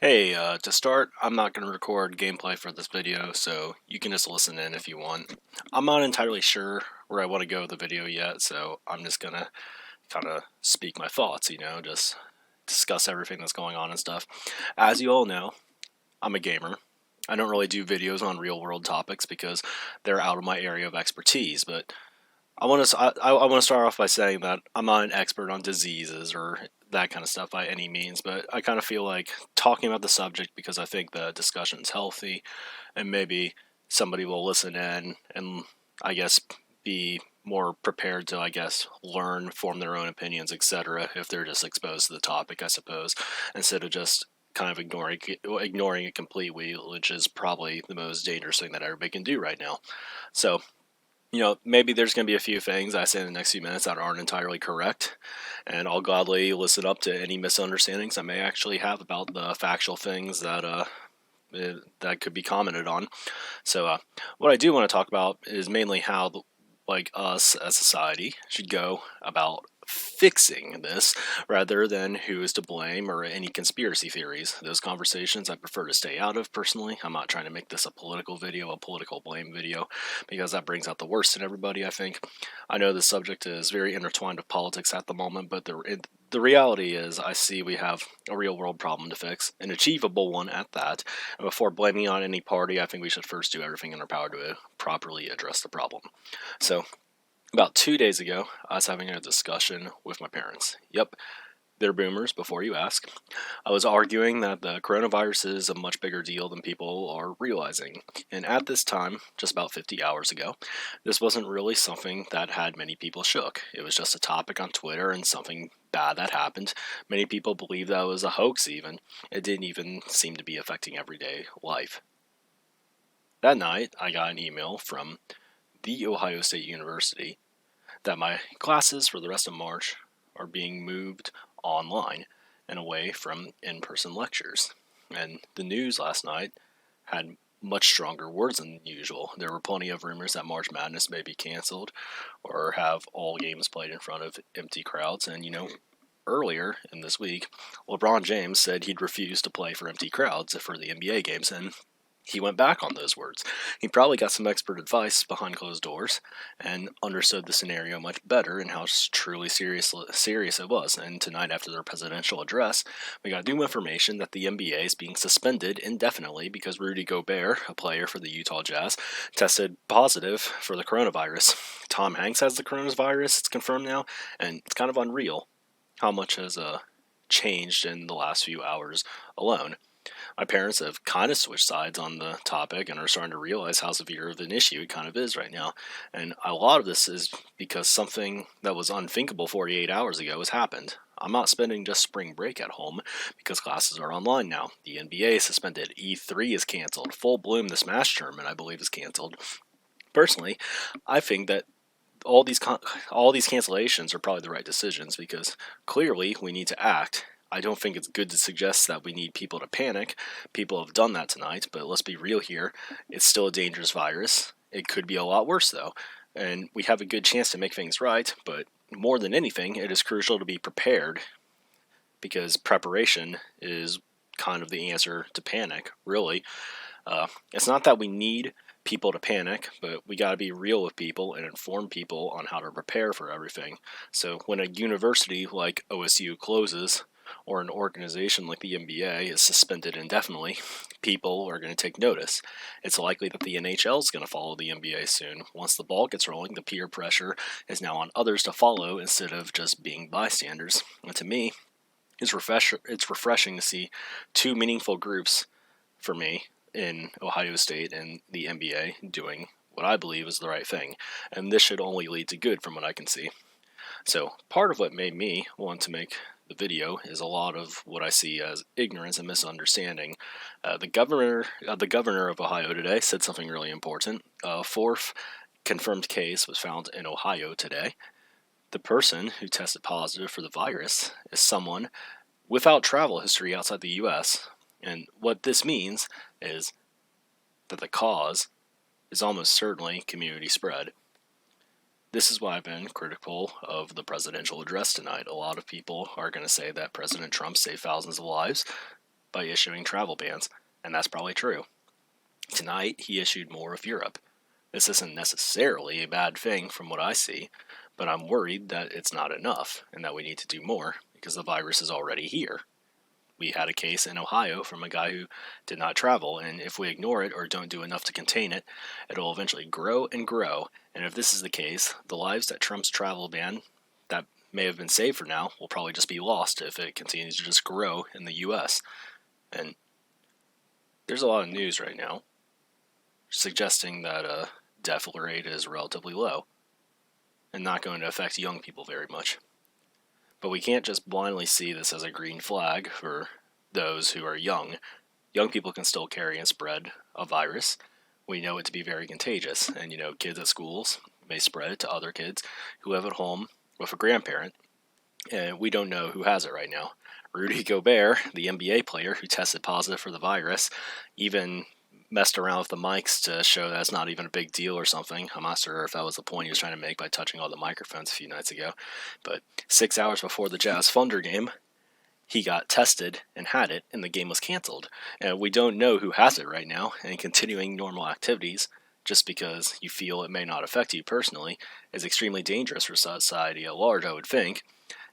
Hey, to start, I'm not going to record gameplay for this video, so you can just listen in if you want. I'm not entirely sure where I want to go with the video yet, so I'm just going to kind of speak my thoughts, just discuss everything that's going on and stuff. As you all know, I'm a gamer. I don't really do videos on real world topics because they're out of my area of expertise, but I want to start off by saying that I'm not an expert on diseases or that kind of stuff by any means, but I kind of feel like talking about the subject because I think the discussion's healthy, and maybe somebody will listen in and I guess be more prepared to learn, form their own opinions, etc. If they're just exposed to the topic, I suppose, instead of just kind of ignoring it completely, which is probably the most dangerous thing that everybody can do right now. So maybe there's going to be a few things I say in the next few minutes that aren't entirely correct, and I'll gladly listen up to any misunderstandings I may actually have about the factual things that could be commented on. So, what I do want to talk about is mainly how, like, us as society should go about fixing this rather than who is to blame or any conspiracy theories. Those conversations I prefer to stay out of personally. I'm not trying to make this a political video, a political blame video, because that brings out the worst in everybody, I think. I know the subject is very intertwined with politics at the moment, but the reality is I see we have a real world problem to fix, an achievable one at that. And before blaming on any party, I think we should first do everything in our power to properly address the problem. So, about 2 days ago, I was having a discussion with my parents. Yep, they're boomers, before you ask. I was arguing that the coronavirus is a much bigger deal than people are realizing. And at this time, just about 50 hours ago, this wasn't really something that had many people shook. It was just a topic on Twitter and something bad that happened. Many people believed that was a hoax, even. It didn't even seem to be affecting everyday life. That night, I got an email from The Ohio State University that my classes for the rest of March are being moved online and away from in person lectures. And the news last night had much stronger words than usual. There were plenty of rumors that March Madness may be canceled or have all games played in front of empty crowds. And, earlier in this week, LeBron James said he'd refuse to play for empty crowds for the NBA games, and he went back on those words. He probably got some expert advice behind closed doors and understood the scenario much better and how truly serious it was. And tonight, after their presidential address, we got new information that the NBA is being suspended indefinitely because Rudy Gobert, a player for the Utah Jazz, tested positive for the coronavirus. Tom Hanks has the coronavirus, it's confirmed now, and it's kind of unreal how much has changed in the last few hours alone. My parents have kind of switched sides on the topic and are starting to realize how severe of an issue it kind of is right now. And a lot of this is because something that was unthinkable 48 hours ago has happened. I'm not spending just spring break at home because classes are online now. The NBA is suspended. E3 is canceled. Full Bloom, the Smash tournament, I believe, is canceled. Personally, I think that all these cancellations are probably the right decisions because clearly we need to act. I don't think it's good to suggest that we need people to panic. People have done that tonight, but let's be real here. It's still a dangerous virus. It could be a lot worse though, and we have a good chance to make things right, but more than anything, it is crucial to be prepared because preparation is kind of the answer to panic, really. It's not that we need people to panic, but we got to be real with people and inform people on how to prepare for everything. So when a university like OSU closes, or an organization like the NBA is suspended indefinitely, people are going to take notice. It's likely that the NHL is going to follow the NBA soon. Once the ball gets rolling, the peer pressure is now on others to follow instead of just being bystanders. And to me, it's refreshing to see two meaningful groups for me in Ohio State and the NBA doing what I believe is the right thing. And this should only lead to good from what I can see. So part of what made me want to make the video is a lot of what I see as ignorance and misunderstanding. The governor of Ohio today said something really important. A fourth confirmed case was found in Ohio today. The person who tested positive for the virus is someone without travel history outside the U.S. And what this means is that the cause is almost certainly community spread. This is why I've been critical of the presidential address tonight. A lot of people are going to say that President Trump saved thousands of lives. by issuing travel bans, and that's probably true. Tonight, he issued more of Europe. This isn't necessarily a bad thing from what I see, but I'm worried that it's not enough and that we need to do more because the virus is already here. We had a case in Ohio from a guy who did not travel, and if we ignore it or don't do enough to contain it, it'll eventually grow and grow. And if this is the case, the lives that Trump's travel ban that may have been saved for now will probably just be lost if it continues to just grow in the US. And there's a lot of news right now suggesting that death rate is relatively low and not going to affect young people very much. But we can't just blindly see this as a green flag for those who are young. Young people can still carry and spread a virus. We know it to be very contagious, and kids at schools may spread it to other kids who live at home with a grandparent, and we don't know who has it right now. Rudy Gobert, the NBA player who tested positive for the virus, even messed around with the mics to show that it's not even a big deal or something. I'm not sure if that was the point he was trying to make by touching all the microphones a few nights ago. But 6 hours before the Jazz Thunder game, he got tested and had it, and the game was canceled. And we don't know who has it right now, and continuing normal activities, just because you feel it may not affect you personally, is extremely dangerous for society at large, I would think.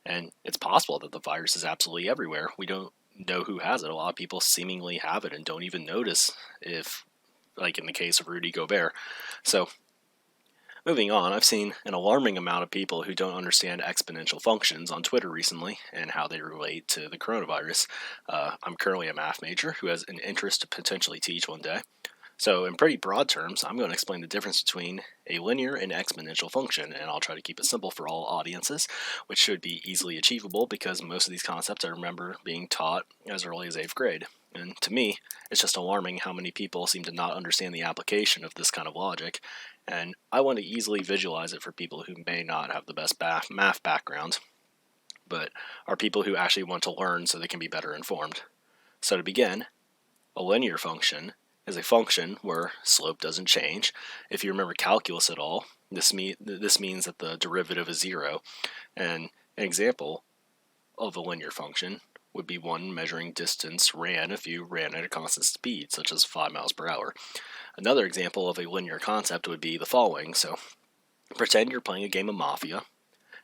And it's possible that the virus is absolutely everywhere. We don't know who has it. A lot of people seemingly have it and don't even notice, if, like in the case of Rudy Gobert. So, moving on, I've seen an alarming amount of people who don't understand exponential functions on Twitter recently and how they relate to the coronavirus. I'm currently a math major who has an interest to potentially teach one day. So in pretty broad terms, I'm going to explain the difference between a linear and exponential function, and I'll try to keep it simple for all audiences, which should be easily achievable because most of these concepts I remember being taught as early as 8th grade. And to me, it's just alarming how many people seem to not understand the application of this kind of logic, and I want to easily visualize it for people who may not have the best math background, but are people who actually want to learn so they can be better informed. So to begin, a linear function is a function where slope doesn't change. If you remember calculus at all, this means that the derivative is 0. And an example of a linear function would be one measuring distance ran if you ran at a constant speed, such as 5 miles per hour. Another example of a linear concept would be the following. So, pretend you're playing a game of Mafia,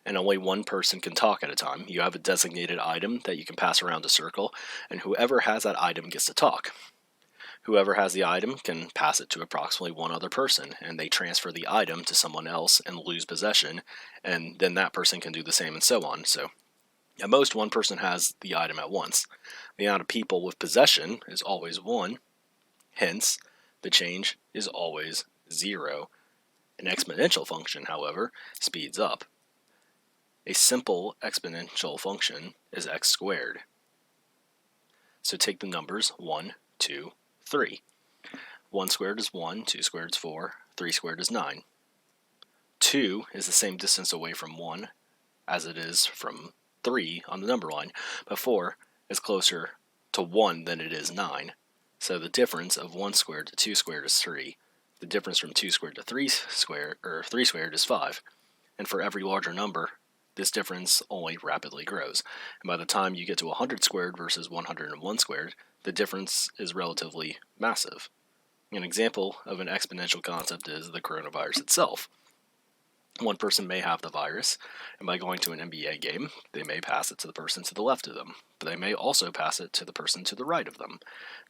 and only one person can talk at a time. You have a designated item that you can pass around a circle, and whoever has that item gets to talk. Whoever has the item can pass it to approximately one other person, and they transfer the item to someone else and lose possession, and then that person can do the same and so on. So, at most, one person has the item at once. The amount of people with possession is always 1, hence, the change is always 0. An exponential function, however, speeds up. A simple exponential function is x squared. So take the numbers 1, 2, 3. 1 squared is 1, 2 squared is 4, 3 squared is 9. 2 is the same distance away from 1 as it is from 3 on the number line, but 4 is closer to 1 than it is 9. So the difference of 1 squared to 2 squared is 3. The difference from 2 squared to 3 squared is 5. And for every larger number, this difference only rapidly grows. And by the time you get to 100 squared versus 101 squared, the difference is relatively massive. An example of an exponential concept is the coronavirus itself. One person may have the virus, and by going to an NBA game, they may pass it to the person to the left of them, but they may also pass it to the person to the right of them.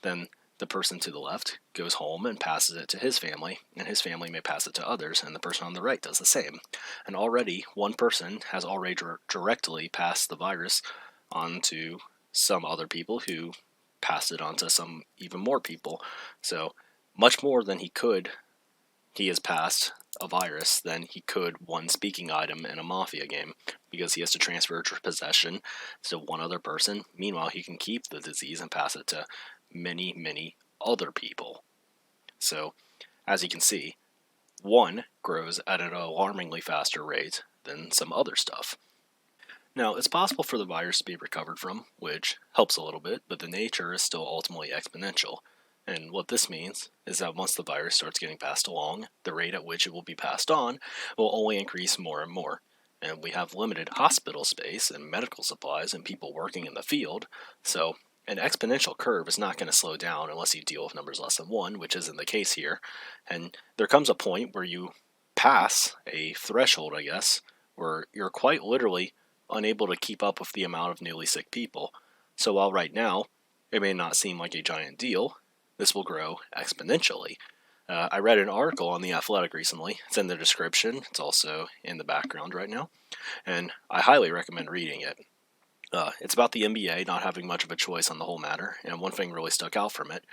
Then the person to the left goes home and passes it to his family, and his family may pass it to others, and the person on the right does the same. And already, one person has already directly passed the virus on to some other people who passed it on to some even more people. So, much more than he has passed a virus than he could one speaking item in a Mafia game, because he has to transfer possession to one other person. Meanwhile, he can keep the disease and pass it to many, many other people. So, as you can see, one grows at an alarmingly faster rate than some other stuff. Now, it's possible for the virus to be recovered from, which helps a little bit, but the nature is still ultimately exponential. And what this means is that once the virus starts getting passed along, the rate at which it will be passed on will only increase more and more. And we have limited hospital space and medical supplies and people working in the field, so an exponential curve is not going to slow down unless you deal with numbers less than 1, which isn't the case here. And there comes a point where you pass a threshold, I guess, where you're quite literally unable to keep up with the amount of newly sick people. So while right now it may not seem like a giant deal, this will grow exponentially. I read an article on The Athletic recently. It's in the description. It's also in the background right now. And I highly recommend reading it. It's about the NBA not having much of a choice on the whole matter, and one thing really stuck out from it.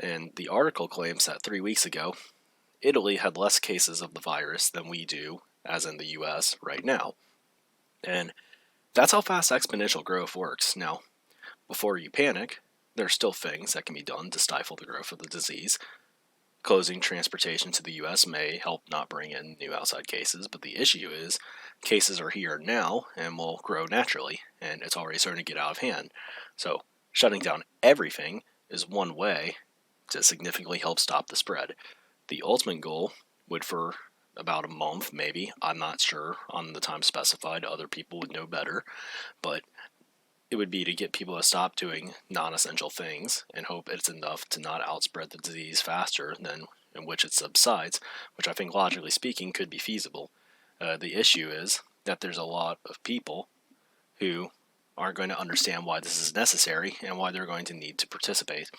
And the article claims that 3 weeks ago, Italy had less cases of the virus than we do, as in the US, right now. And that's how fast exponential growth works. Now, before you panic, there are still things that can be done to stifle the growth of the disease. Closing transportation to the US may help not bring in new outside cases, but the issue is cases are here now and will grow naturally, and it's already starting to get out of hand. So, shutting down everything is one way to significantly help stop the spread. The ultimate goal would, for about a month maybe, I'm not sure on the time specified, other people would know better, but it would be to get people to stop doing non-essential things and hope it's enough to not outspread the disease faster than in which it subsides, which I think logically speaking could be feasible. The issue is that there's a lot of people who aren't going to understand why this is necessary and why they're going to need to participate.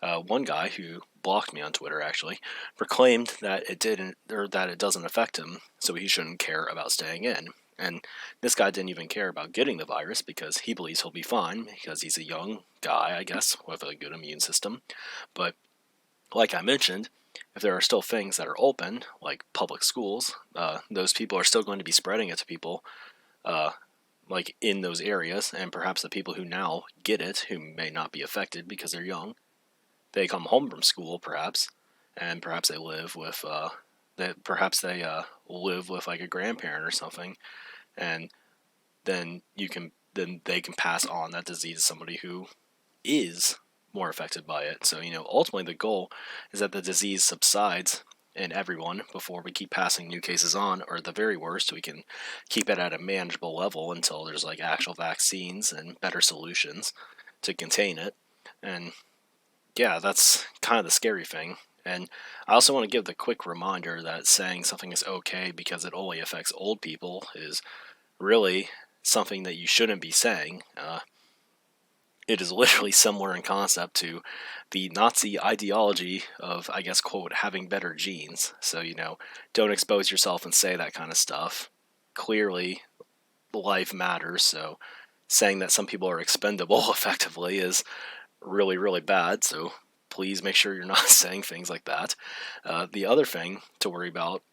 One guy who blocked me on Twitter actually proclaimed that it didn't, or that it doesn't affect him, so he shouldn't care about staying in. And this guy didn't even care about getting the virus because he believes he'll be fine because he's a young guy, I guess, with a good immune system. But like I mentioned, if there are still things that are open, like public schools, those people are still going to be spreading it to people like in those areas, and perhaps the people who now get it, who may not be affected because they're young, they come home from school perhaps, and perhaps they live with live with like a grandparent or something, and then they can pass on that disease to somebody who is more affected by it. So ultimately the goal is that the disease subsides in everyone before we keep passing new cases on, or at the very worst we can keep it at a manageable level until there's like actual vaccines and better solutions to contain it. And yeah, that's kind of the scary thing. And I also want to give the quick reminder that saying something is okay because it only affects old people is really something that you shouldn't be saying. It is literally similar in concept to the Nazi ideology of, I guess, quote, having better genes. So, don't expose yourself and say that kind of stuff. Clearly, life matters, so saying that some people are expendable effectively is really, really bad, so please make sure you're not saying things like that. The other thing to worry about,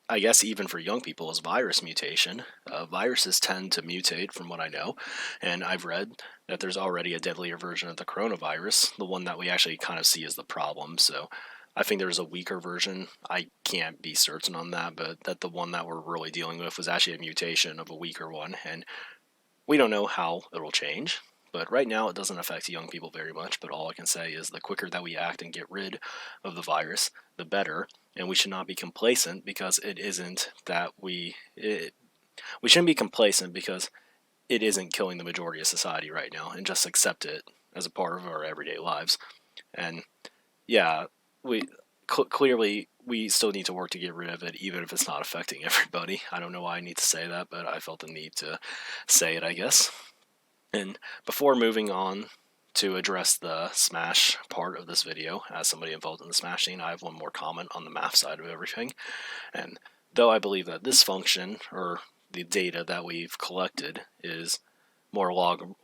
I guess even for young people, is virus mutation. Viruses tend to mutate from what I know, and I've read that there's already a deadlier version of the coronavirus, the one that we actually kind of see as the problem. So I think there's a weaker version. I can't be certain on that, but that the one that we're really dealing with was actually a mutation of a weaker one, and we don't know how it'll change. But right now it doesn't affect young people very much, but all I can say is the quicker that we act and get rid of the virus, the better. And we should not be complacent because it isn't that we shouldn't be complacent because it isn't killing the majority of society right now, and just accept it as a part of our everyday lives. And yeah, we clearly we still need to work to get rid of it, even if it's not affecting everybody. I don't know why I need to say that, but I felt the need to say it, I guess. And before moving on to address the Smash part of this video, as somebody involved in the Smash scene, I have one more comment on the math side of everything. And though I believe that this function, or the data that we've collected, is more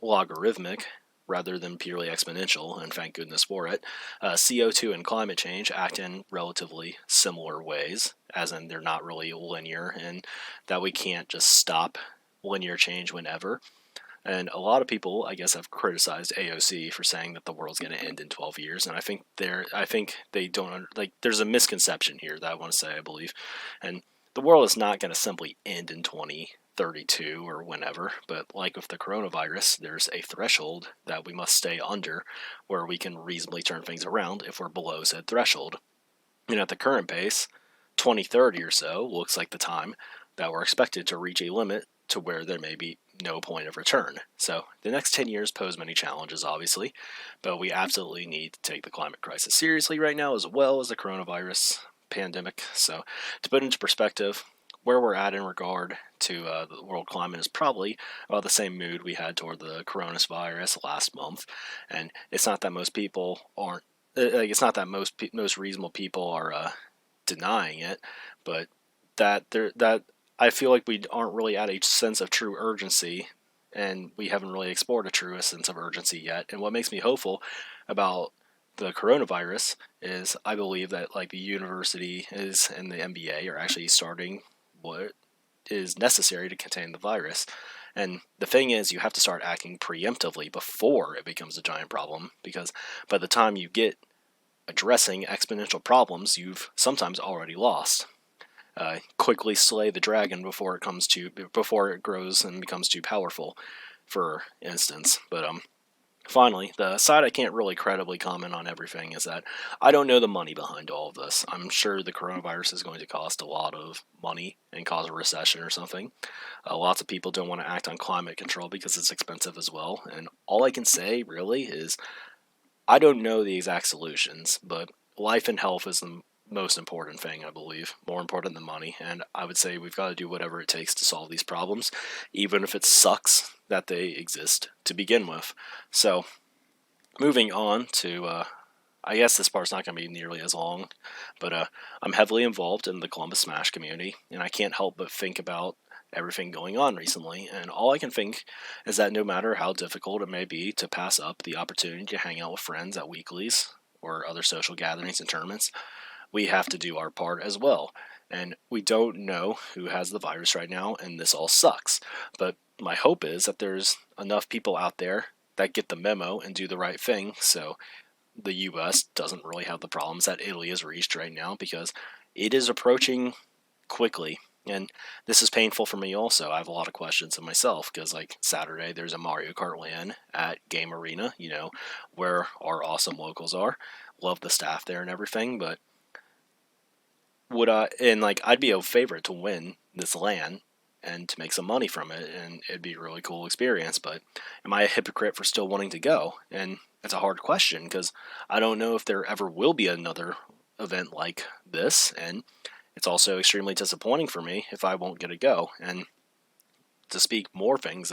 logarithmic rather than purely exponential, and thank goodness for it, CO2 and climate change act in relatively similar ways, as in they're not really linear, and that we can't just stop linear change whenever. And a lot of people, I guess, have criticized AOC for saying that the world's going to end in 12 years. And I think they don't, like, there's a misconception here that I want to say, I believe. And the world is not going to simply end in 2032 or whenever. But like with the coronavirus, there's a threshold that we must stay under where we can reasonably turn things around if we're below said threshold. And at the current pace, 2030 or so looks like the time that we're expected to reach a limit to where there may no point of return. So the next 10 years pose many challenges, obviously, but we absolutely need to take the climate crisis seriously right now, as well as the coronavirus pandemic. So to put into perspective, where we're at in regard to the world climate is probably about the same mood we had toward the coronavirus last month. And it's not that most people aren't, like, it's not that most reasonable people are denying it, but that I feel like we aren't really at a sense of true urgency, and we haven't really explored a true sense of urgency yet. And what makes me hopeful about the coronavirus is I believe that like the university is and the NBA are actually starting what is necessary to contain the virus. And the thing is, you have to start acting preemptively before it becomes a giant problem, because by the time you get addressing exponential problems, you've sometimes already lost. Quickly slay the dragon before it grows and becomes too powerful, for instance. But finally, the side I can't really credibly comment on everything is that I don't know the money behind all of this. I'm sure the coronavirus is going to cost a lot of money and cause a recession or something. Lots of people don't want to act on climate control because it's expensive as well. And all I can say really is I don't know the exact solutions, but life and health is the most important thing, I believe, more important than money. And I would say we've got to do whatever it takes to solve these problems, even if it sucks that they exist to begin with. So, moving on to, I guess this part's not going to be nearly as long, but I'm heavily involved in the Columbus Smash community, and I can't help but think about everything going on recently, and all I can think is that no matter how difficult it may be to pass up the opportunity to hang out with friends at weeklies or other social gatherings and tournaments, we have to do our part as well. And we don't know who has the virus right now, and this all sucks. But my hope is that there's enough people out there that get the memo and do the right thing, so the US doesn't really have the problems that Italy has reached right now, because it is approaching quickly. And this is painful for me also. I have a lot of questions of myself because, like, Saturday there's a Mario Kart LAN at Game Arena, where our awesome locals are. Love the staff there and everything, but I'd be a favorite to win this LAN and to make some money from it, and it'd be a really cool experience. But am I a hypocrite for still wanting to go? And it's a hard question because I don't know if there ever will be another event like this, and it's also extremely disappointing for me if I won't get to go. And to speak more things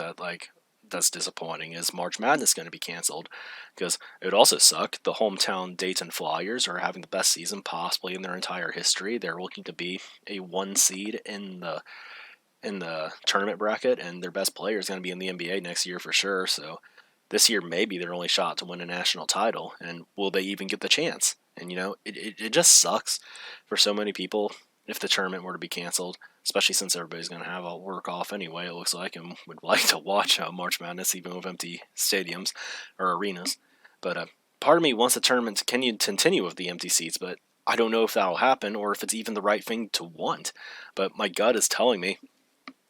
that's disappointing is March Madness going to be canceled, because it would also suck. The hometown Dayton Flyers are having the best season possibly in their entire history. They're looking to be a 1 seed in the tournament bracket, and their best player is going to be in the NBA next year for sure. So this year may be their only shot to win a national title, and will they even get the chance? And it just sucks for so many people if the tournament were to be canceled, especially since everybody's going to have a work off anyway, it looks like, and would like to watch March Madness even with empty stadiums or arenas. But part of me wants the tournament to continue with the empty seats, but I don't know if that'll happen or if it's even the right thing to want. But my gut is telling me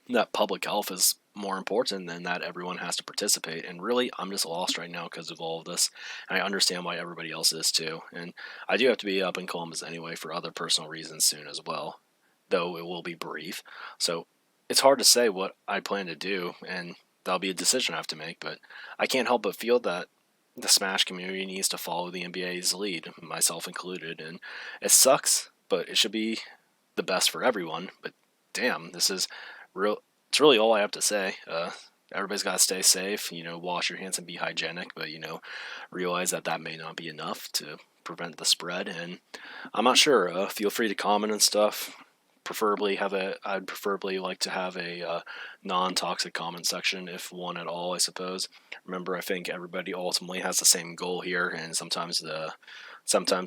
that public health is more important than that everyone has to participate. And really, I'm just lost right now because of all of this. And I understand why everybody else is too. And I do have to be up in Columbus anyway for other personal reasons soon as well, though it will be brief. So it's hard to say what I plan to do, and that'll be a decision I have to make. But I can't help but feel that the Smash community needs to follow the NBA's lead, myself included. And it sucks, but it should be the best for everyone. But damn, this is it's really all I have to say. Everybody's got to stay safe, wash your hands and be hygienic, but, realize that may not be enough to prevent the spread. And I'm not sure. Feel free to comment and stuff. I'd preferably like to have a non-toxic comment section, if one at all, I suppose. Remember, I think everybody ultimately has the same goal here, and sometimes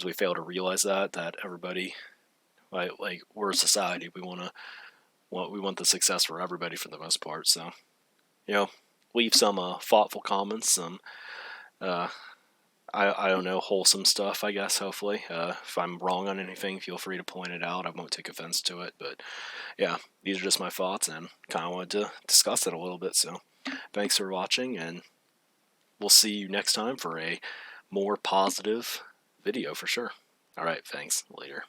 we fail to realize that everybody, like we're a society, we want the success for everybody for the most part. So, leave some thoughtful comments, some I don't know, wholesome stuff, I guess, hopefully. If I'm wrong on anything, feel free to point it out. I won't take offense to it. But yeah, these are just my thoughts, and kind of wanted to discuss it a little bit. So thanks for watching, and we'll see you next time for a more positive video for sure. All right, thanks. Later.